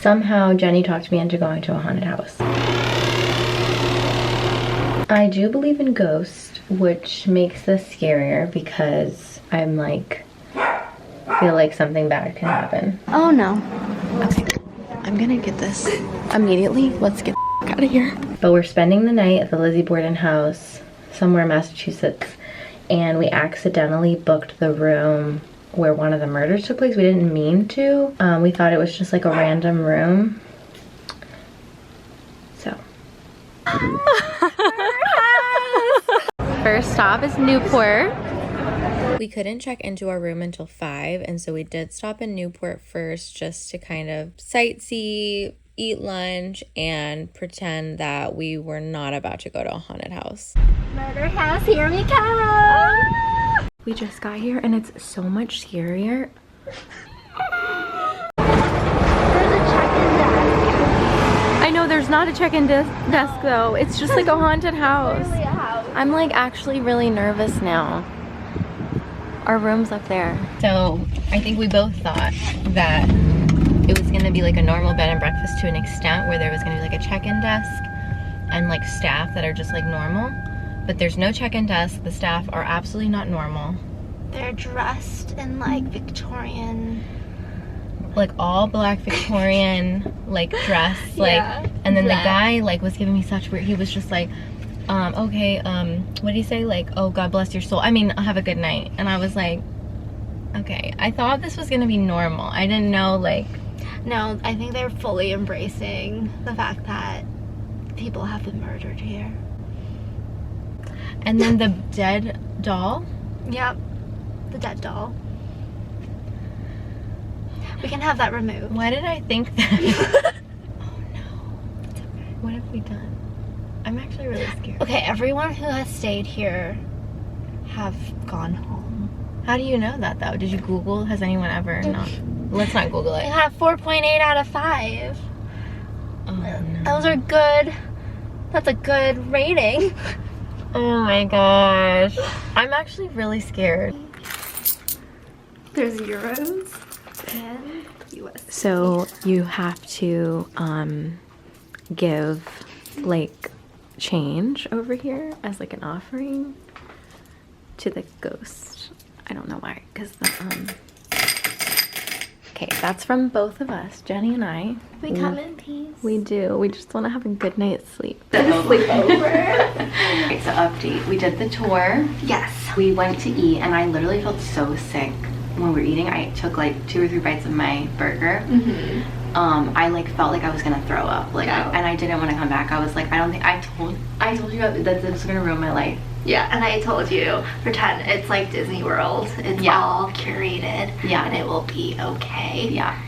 Somehow Jenny talked me into going to a haunted house. I do believe in ghosts, which makes this scarier because I'm like, feel like something bad can happen. Oh no. Okay, I'm gonna get this immediately. Let's get the out of here. But we're spending the night at the Lizzie Borden House somewhere in Massachusetts, and we accidentally booked the room where one of the murders took place. We didn't mean to. We thought it was just like a random room. So. First stop is Newport. We couldn't check into our room until 5, and so we did stop in Newport first just to kind of sightsee, eat lunch, and pretend that we were not about to go to a haunted house. Murder house, here we come! We just got here and it's so much scarier. I know there's not a check-in desk though. It's just like a haunted house. I'm like actually really nervous now. Our room's up there. So I think we both thought that it was gonna be like a normal bed and breakfast to an extent where there was gonna be like a check-in desk and like staff that are just like normal. But there's no check-in desk. The staff are absolutely not normal. They're dressed in like Victorian, like all black Victorian like dress, like yeah, and then black. The guy like was giving me such weird, he was just like okay, what did he say, like, oh, God bless your soul, I mean, have a good night. And I was like, okay, I thought this was gonna be normal. I didn't know, like, no, I think they're fully embracing the fact that people have been murdered here. And then the dead doll. Yep, the dead doll. We can have that removed. Why did I think that? Oh no, it's okay. What have we done? I'm actually really scared. Okay, everyone who has stayed here have gone home. How do you know that though? Did you Google? Has anyone ever not? Let's not Google it. They have 4.8 out of 5. Oh no. Those are good. That's a good rating. Oh my gosh. I'm actually really scared. There's euros and US. So you have to give like change over here as like an offering to the ghost. I don't know why, because okay, that's from both of us, Jenny and I. We come in peace. We do. We just want to have a good night's sleep. Sleepover. Okay, so update. We did the tour. Yes. We went to eat, and I literally felt so sick when we were eating. I took like 2 or 3 bites of my burger. I like felt like I was gonna throw up, like, and I didn't want to come back. I was like, I don't think I told you that this was gonna ruin my life. Yeah, and I told you, pretend it's like Disney World. It's all curated. Yeah, and it will be okay. Yeah.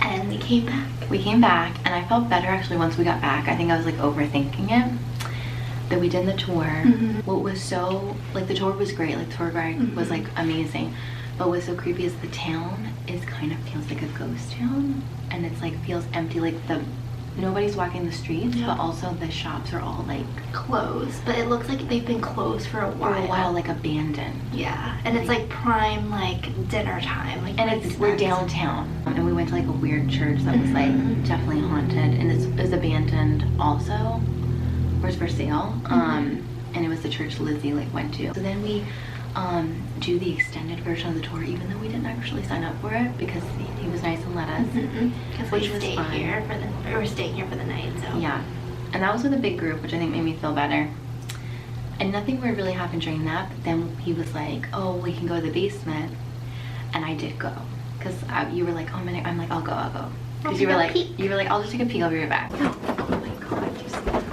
And we came back. We came back, and I felt better actually once we got back. I think I was like overthinking it. That we did the tour. What was so, like, the tour was great. Like, the tour guide was like amazing. But what's so creepy is the town is kind of feels like a ghost town, and it's like feels empty. Like nobody's walking the streets, but also the shops are all like closed. But it looks like they've been closed for a while. For a while, like abandoned. Yeah, and it's like prime like dinner time. Like, and we're downtown, and we went to like a weird church that was like definitely haunted, and it was abandoned also, or it's for sale. And it was the church Lizzie like went to. So then we do the extended version of the tour, even though we didn't actually sign up for it, because he was nice and let us. Because we stayed here for the, we're staying here for the night. So yeah, and that was with a big group, which I think made me feel better. And nothing weird really happened during that. But then he was like, "Oh, we can go to the basement," and I did go, because you were like, "Oh, I'm like, I'll go," because you were like, "I'll just take a peek. I'll be right back." Oh my god, you see that?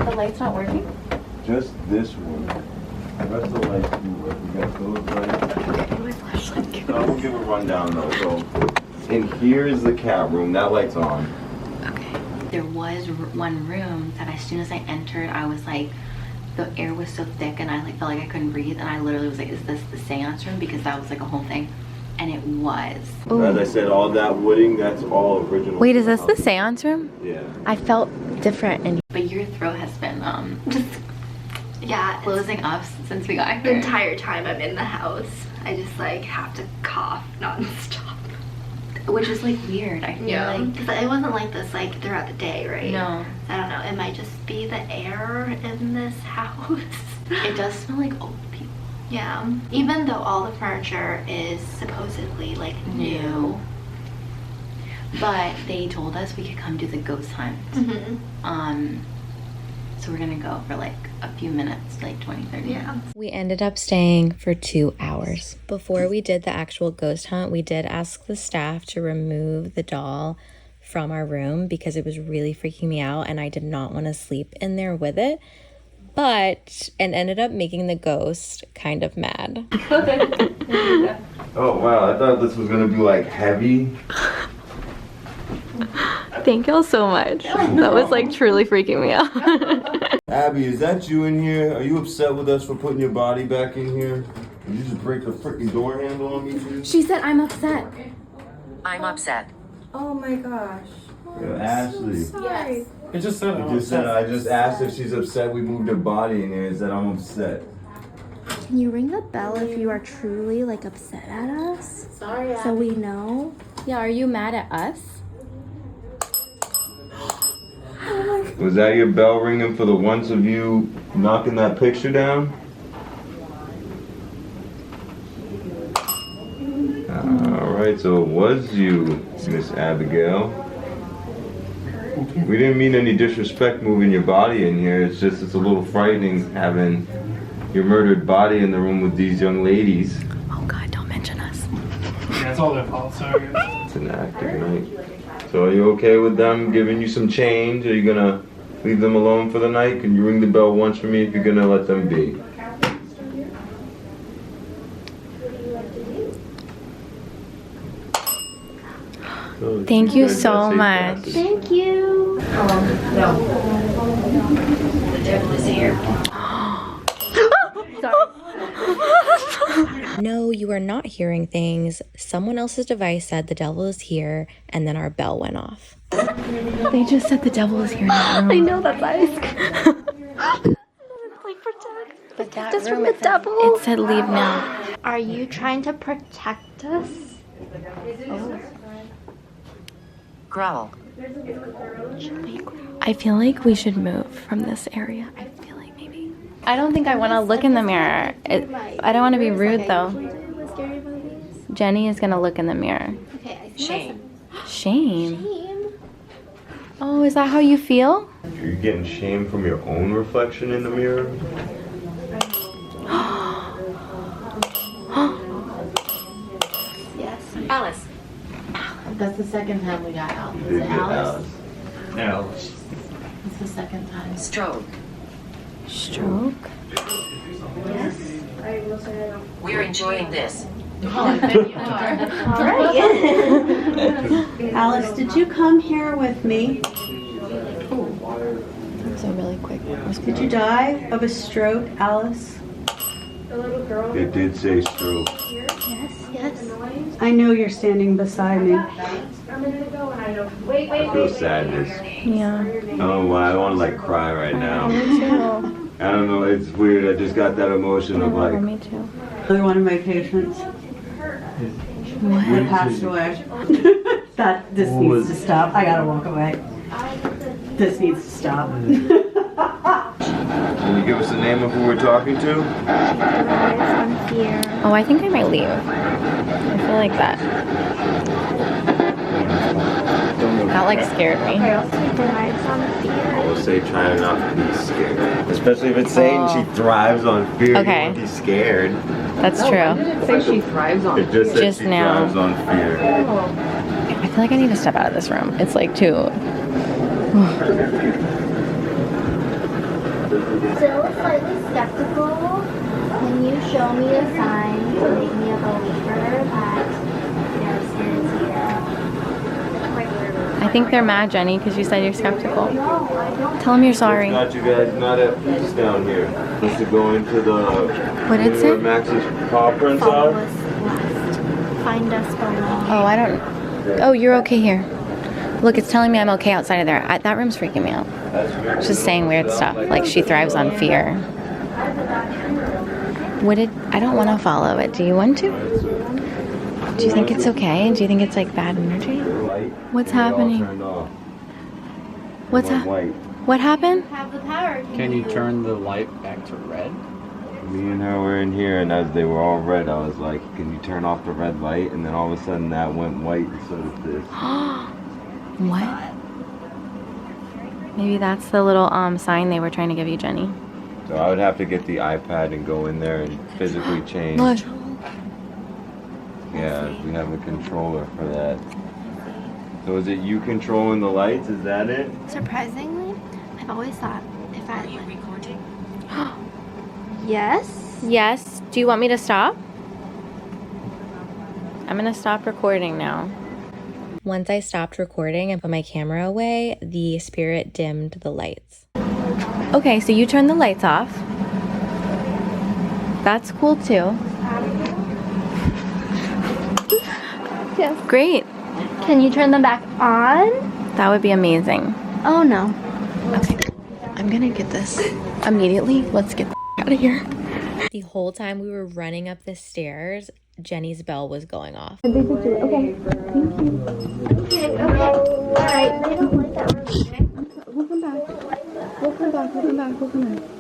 The light's not working? Just this one. The rest of the lights do work. We got those lights. Okay, my flashlight. So we'll give a rundown though. So, and here is the cat room. That light's on. Okay. There was one room that as soon as I entered, I was like, the air was so thick and I like felt like I couldn't breathe, and I literally was like, is this the seance room? Because that was like a whole thing. And it was. Ooh. As I said, all that wooding, that's all original. Wait, is this the seance room? Yeah. I felt different, but your throat has been just closing up since we got the here. entire time I'm in the house. I just like have to cough nonstop. Which is like weird. I feel like. Because it wasn't like this like throughout the day, right? No. I don't know. It might just be the air in this house. It does smell like old people. Yeah. Even though all the furniture is supposedly like new. But they told us we could come do the ghost hunt. So we're gonna go for like a few minutes, like 20-30 minutes. We ended up staying for 2 hours. Before we did the actual ghost hunt, we did ask the staff to remove the doll from our room because it was really freaking me out and I did not want to sleep in there with it. But it ended up making the ghost kind of mad. Oh wow, I thought this was gonna be like heavy. Thank y'all so much. That was like truly freaking me out. Abby, is that you in here? Are you upset with us for putting your body back in here? Did you just break the freaking door handle on me, dude? She said I'm upset. I'm upset. Oh my gosh. Yo, Ashley. Sorry. It just said I just asked if she's upset we moved her body in here. Is that I'm upset? Can you ring the bell if you are truly like upset at us? Sorry, So we know. Yeah, are you mad at us? Was that your bell ringing for the once of you knocking that picture down? Alright, so it was you, Miss Abigail. We didn't mean any disrespect moving your body in here. It's just it's a little frightening having your murdered body in the room with these young ladies. Oh God, don't mention us. Yeah, it's all their fault, sorry guys. It's an active night. So are you okay with them giving you some change? Are you gonna leave them alone for the night? Can you ring the bell once for me if you're gonna let them be? Oh, Thank you guys so got safe much. passes. Thank you. The devil is here. No, you are not hearing things. Someone else's device said the devil is here, and then our bell went off. They just said the devil is here in that room. I know that's ice. But that Just room, from the devil. it said leave now. Are you trying to protect us? Growl. I feel like we should move from this area. I feel like maybe. I don't think I want to look in the mirror. I don't want to be rude though. Jenny is gonna look in the mirror. Okay, I see Shame. Shame. Shame. Oh, is that how you feel? You're getting shame from your own reflection in the mirror? Yes. Alice. That's the second time we got Alice. You Is did it get Alice? Alice. It's the second time. Stroke. Stroke. We're enjoying this. Alice, did you come here with me? So really quick. Did you die of a stroke, Alice? It did say stroke. Yes. I know you're standing beside me. I feel sadness. Yeah. I don't know why. I want to like cry right now. I don't know. It's weird. I just got that emotion of like. Me too. Another one of my patients that passed away. This needs to stop. I gotta walk away. This needs to stop. Can you give us the name of who we're talking to? I'm here. Oh, I think I might leave. I feel like that. That like scared me. Thrives on fear. We'll say try not to be scared. Especially if it's saying she thrives on fear. Okay. You won't be scared. That's true. Say she thrives on. It just says Just she now. thrives on fear. I feel like I need to step out of this room. It's like too. Still slightly skeptical when you show me a sign to make me a believer that there's spirits here. I think they're mad, Jenny, because you said you're skeptical. No, I don't. Tell them you're sorry. Not you guys not at peace down here. Just to go into the. What did it where say? Max's paw prints Follow are. us west. Find us below. Oh, I don't. Oh, you're okay here. Look, it's telling me I'm okay outside of there. That room's freaking me out. It's just saying weird stuff. Like she thrives on fear. What did I don't want to follow it. Do you want to? Do you think it's okay? Do you think it's like bad energy? What's happening? What's happening? What happened? Have the power. Can you turn the light back to red? Me and her were in here, and as they were all red, I was like, can you turn off the red light? And then all of a sudden that went white, and so did this. What? Maybe that's the little sign they were trying to give you, Jenny. So I would have to get the iPad and go in there and physically change. Look. Yeah, we have a controller for that. So is it you controlling the lights? Is that it? Surprisingly, I've always thought if I. Are you recording? Yes. Yes. Do you want me to stop? I'm gonna stop recording now. Once I stopped recording and put my camera away, the spirit dimmed the lights. Okay, so you turned the lights off. That's cool too. Yes. Great. Can you turn them back on? That would be amazing. Oh no. Okay, I'm gonna get this immediately. Let's get out of here. The whole time we were running up the stairs, Jenny's bell was going off. Okay. Thank you. Okay. All right. They don't like that. We'll come back.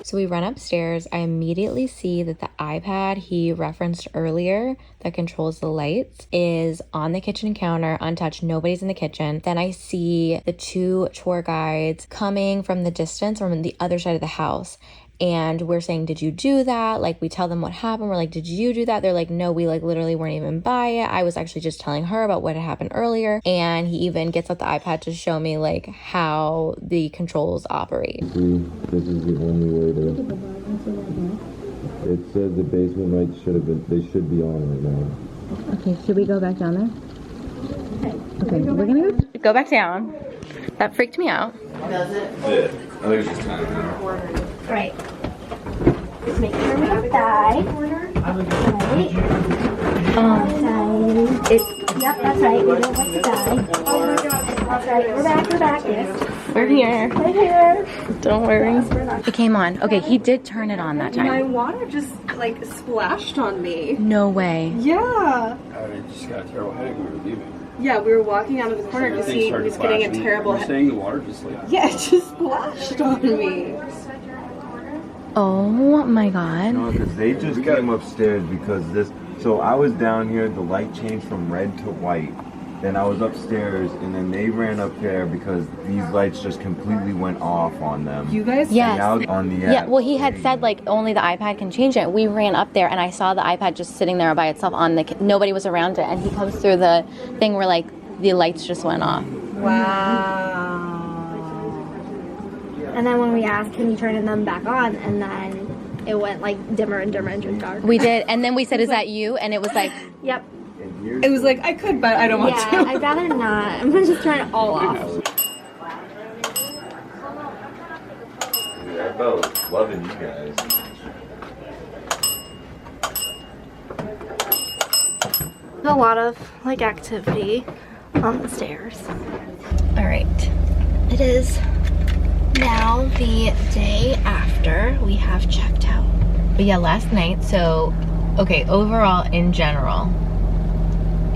So we run upstairs. I immediately see that the iPad he referenced earlier that controls the lights is on the kitchen counter, untouched. Nobody's in the kitchen. Then I see the 2 tour guides coming from the distance from the other side of the house. And we're saying, did you do that? Like, we tell them what happened. We're like, did you do that? They're like, no, we like literally weren't even by it. I was actually just telling her about what had happened earlier. And he even gets out the iPad to show me like how the controls operate. See, this is the only way to. It says the basement lights should be on right now. Okay, should we go back down there? Okay, we're gonna go back down. That freaked me out. Does it? Yeah, I think it's just time. Right. Just make sure we don't die. Right. Yep, that's right. We don't want to die. That's right. We're back. Yes. We're here. We're here. Don't worry. It came on. Okay, he did turn it on that My time. water just like splashed on me. No way. Yeah. I just got a terrible headache when we were leaving. Yeah, we were walking out of the corner because he was getting a terrible You're saying the water just like... Yeah, it just splashed on me. Oh my god. No, because they just came upstairs because this. So I was down here, the light changed from red to white. Then I was upstairs, and then they ran up there because these lights just completely went off on them. You guys? Yes. And now on the Yeah, app, well, he had said like only the iPad can change it. We ran up there and I saw the iPad just sitting there by itself on the. Nobody was around it, and he comes through the thing where like the lights just went off. Wow. And then when we asked, can you turn them back on? And then it went like dimmer and dimmer and dark. We did, and then we said, "Is that you?" And it was like, Yep. It was like, I could, but I don't want Yeah, to. I'd rather not. I'm gonna just turn it all off. Dude, I felt loving you guys. A lot of like activity on the stairs. "All right." It is now the day after we have checked out. But yeah, last night. So, okay, overall in general,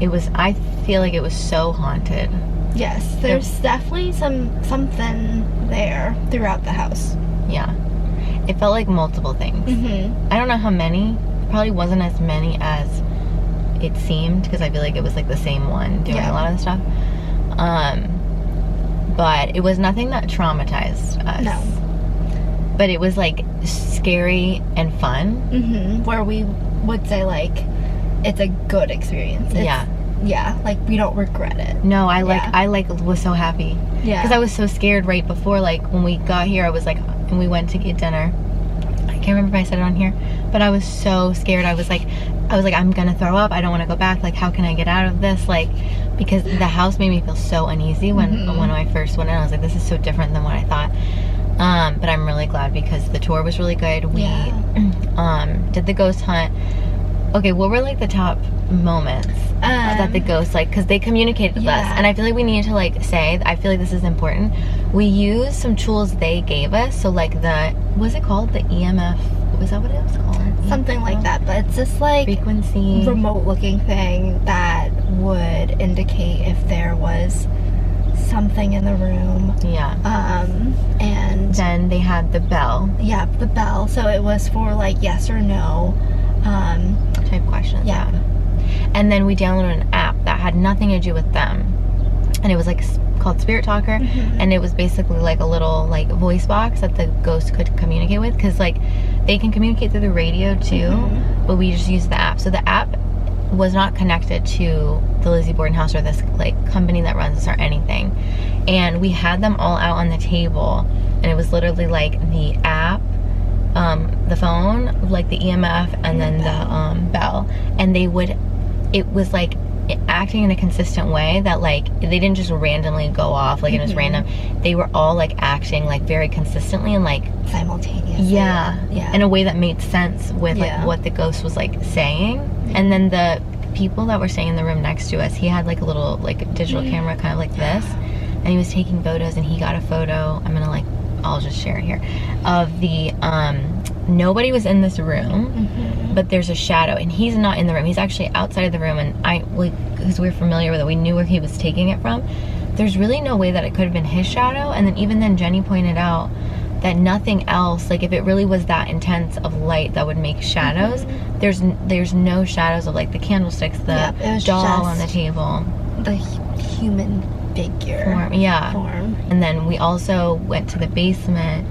it was. I feel like it was so haunted. Yes, there's definitely something there throughout the house. Yeah, it felt like multiple things. Mm-hmm. I don't know how many. It probably wasn't as many as it seemed because I feel like it was like the same one doing a lot of the stuff. But it was nothing that traumatized us. No. But it was like scary and fun. Mm-hmm. Where we would say like, it's a good experience. Yeah. Yeah, like we don't regret it. No, I was so happy. Yeah. Because I was so scared right before, like when we got here, I was like, and we went to get dinner. I can't remember if I said it on here, but I was so scared. I was like, I'm gonna throw up. I don't want to go back. Like, how can I get out of this? Like, because the house made me feel so uneasy when I first went in. I was like, this is so different than what I thought. But I'm really glad because the tour was really good. We did the ghost hunt. Okay, what were like the top moments that the ghosts like? Because they communicated with us, and I feel like we need to like say. I feel like this is important. We used some tools they gave us. So like the what's it called? The EMF. Was that what it was called? Something like that, but it's just like Frequency. remote looking thing that would indicate if there was something in the room. Yeah. And Then they had the bell yeah, the bell. So it was for like yes or no. type questions. Yeah. And then we downloaded an app that had nothing to do with them, and it was like called Spirit Talker, and it was basically like a little like voice box that the ghost could communicate with, because like they can communicate through the radio too, but we just used the app. So the app was not connected to the Lizzie Borden House or this like company that runs this or anything, and we had them all out on the table, and it was literally like the app, the phone, like the EMF, and then the bell, and it was like acting in a consistent way that like they didn't just randomly go off like it was random. They were all like acting like very consistently and like Simultaneously. yeah, in a way that made sense with like what the ghost was like saying. And then the people that were staying in the room next to us, he had like a little like digital camera kind of like this, and he was taking photos, and he got a photo, I'm gonna like, I'll just share it here, of the nobody was in this room, but there's a shadow, and he's not in the room, he's actually outside of the room, and because we're familiar with it, we knew where he was taking it from. There's really no way that it could have been his shadow. And then even then Jenny pointed out that nothing else, like if it really was that intense of light that would make shadows, there's no shadows of like the candlesticks, the doll on the table, the human figure form. And then we also went to the basement,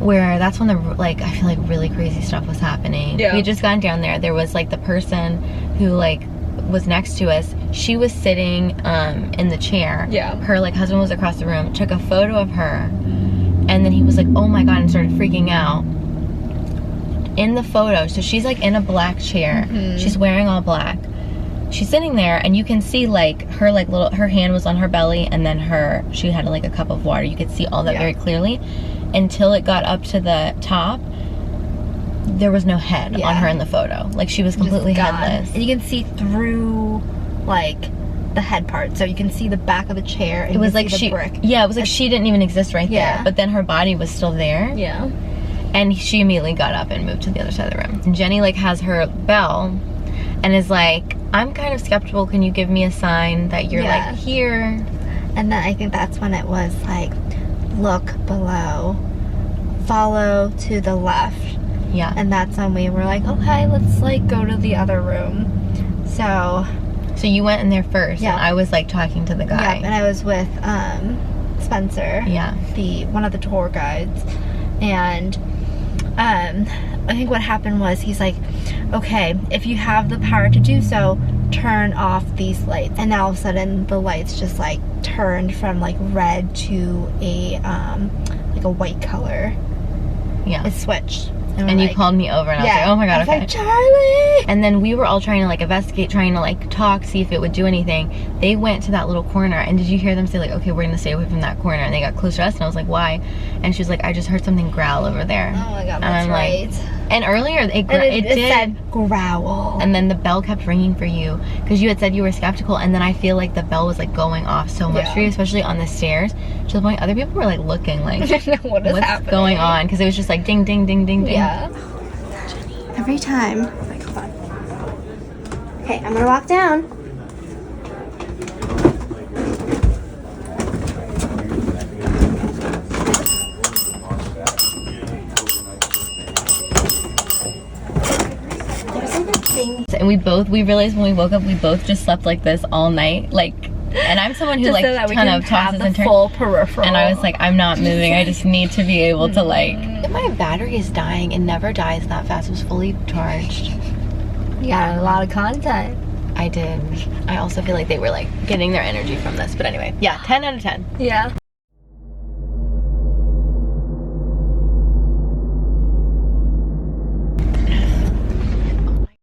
where that's when the like I feel like really crazy stuff was happening. We had just gone down there. There was like the person who like was next to us. She was sitting in the chair. Her like husband was across the room. Took a photo of her, and then he was like, "Oh my god!" and started freaking out. In the photo, so she's like in a black chair. She's wearing all black. She's sitting there, and you can see like her like her hand was on her belly, and then she had like a cup of water. You could see all that very clearly. Until it got up to the top, there was no head on her in the photo. Like she was completely headless. And you can see through like the head part, so you can see the back of the chair. And it was like the brick. Yeah, it was like she didn't even exist right there. But then her body was still there. Yeah. And she immediately got up and moved to the other side of the room. And Jenny like has her bell, and is like, "I'm kind of skeptical. Can you give me a sign that you're like here?" And then I think that's when it was like, look below, follow to the left. Yeah. And that's when we were like, okay, let's like go to the other room. So you went in there first, and I was like talking to the guy. Yeah, and I was with Spencer. Yeah. One of the tour guides. And I think what happened was he's like, okay, if you have the power to do so, turn off these lights. And now all of a sudden the lights just like turned from like red to a like a white color. Yeah. It switched. And you called me over, and I was like, oh my god, I was okay. like, Charlie! And then we were all trying to like investigate, trying to like talk, see if it would do anything. They went to that little corner, and did you hear them say like, okay, we're gonna stay away from that corner? And they got close to us, and I was like, why? And she was like, I just heard something growl over there. Oh my god, and that's I'm right. Like, and earlier it did. Said growl. And then the bell kept ringing for you, because you had said you were skeptical, and then I feel like the bell was like going off so much for you, especially on the stairs, to the point other people were like looking like, what's happening? Going on? Because it was just like ding, ding, ding, ding, ding. Yeah. Every time. Like, hold on. Okay, I'm gonna walk down. There's like a thing. And we realized when we woke up, we both just slept like this all night, like. And I'm someone who Just like so that we ton can of tosses have and the turns. full peripheral. And I was like, I'm not moving. I just need to be able to like. If my battery is dying, it never dies that fast. It was fully charged. You got a lot of content. I did. I also feel like they were like getting their energy from this. But anyway, yeah, 10 out of 10. Yeah.